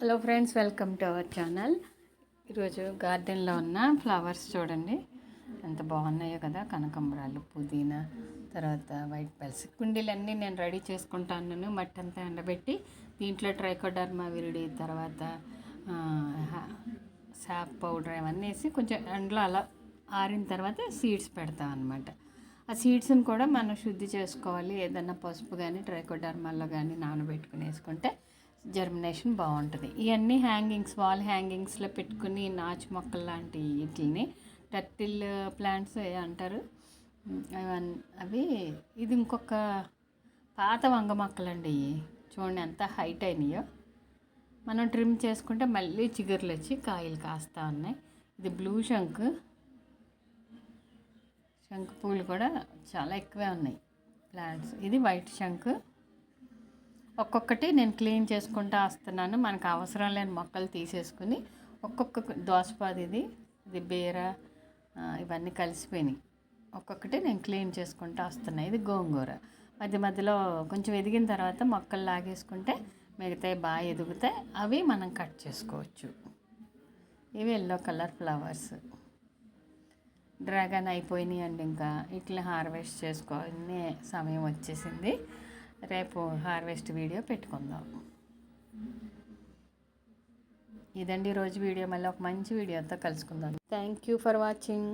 Hello friends, welcome to our channel. ఈరోజు గార్డెన్లో ఉన్న ఫ్లవర్స్ చూడండి ఎంత బాగున్నాయో కదా. కనకాంబరాలు, పుదీనా, తర్వాత వైట్ పెల్స్. కుండీలన్నీ నేను రెడీ చేసుకుంటాను. మట్టి అంతా ఎండబెట్టి దీంట్లో ట్రైకోడర్మా విరిడి, తర్వాత సాప్ పౌడర్ అవన్నీ వేసి కొంచెం ఎండలో అలా ఆరిన తర్వాత సీడ్స్ పెడతాం అన్నమాట. ఆ సీడ్స్ని కూడా మనం శుద్ధి చేసుకోవాలి. ఏదన్నా పసుపు కానీ ట్రైకోడర్మాలో కానీ నానబెట్టుకుని వేసుకుంటే జర్మినేషన్ బాగుంటుంది. ఇవన్నీ హ్యాంగింగ్స్, వాల్ హ్యాంగింగ్స్లో పెట్టుకుని నాచు మొక్కలు లాంటి వీటిని టర్టిల్ ప్లాంట్స్ అంటారు. అవి ఇది ఇంకొక పాత వంగ మొక్కలండి. చూడండి ఎంత హైట్ అయినాయో. మనం ట్రిమ్ చేసుకుంటే మళ్ళీ చిగుర్లు వచ్చి కాయలు కాస్తూ ఉన్నాయి. ఇది బ్లూ శంకు పూలు కూడా చాలా ఎక్కువే ఉన్నాయి ప్లాంట్స్. ఇది వైట్ శంకు. ఒక్కొక్కటి నేను క్లీన్ చేసుకుంటూ వస్తున్నాను. మనకు అవసరం లేని మొక్కలు తీసేసుకుని ఒక్కొక్క దోసపాది, ఇది బీర, ఇవన్నీ కలిసిపోయినాయి. ఒక్కొక్కటి నేను క్లీన్ చేసుకుంటూ వస్తున్నాను. ఇది గోంగూర. మధ్య మధ్యలో కొంచెం ఎదిగిన తర్వాత మొక్కలు లాగేసుకుంటే మిగతాయి బాగా ఎదుగుతాయి. అవి మనం కట్ చేసుకోవచ్చు. ఇవి ఎల్లో కలర్ ఫ్లవర్స్. డ్రాగన్ అయిపోయినాయి అండి. ఇంకా ఇట్లా హార్వెస్ట్ చేసుకోవాలనే సమయం వచ్చేసింది. రేపు హార్వెస్ట్ వీడియో పెట్టుకుందాం. ఇదండి రోజు వీడియో. మళ్ళీ ఒక మంచి వీడియోతో కలుసుకుందాం. Thank you for watching.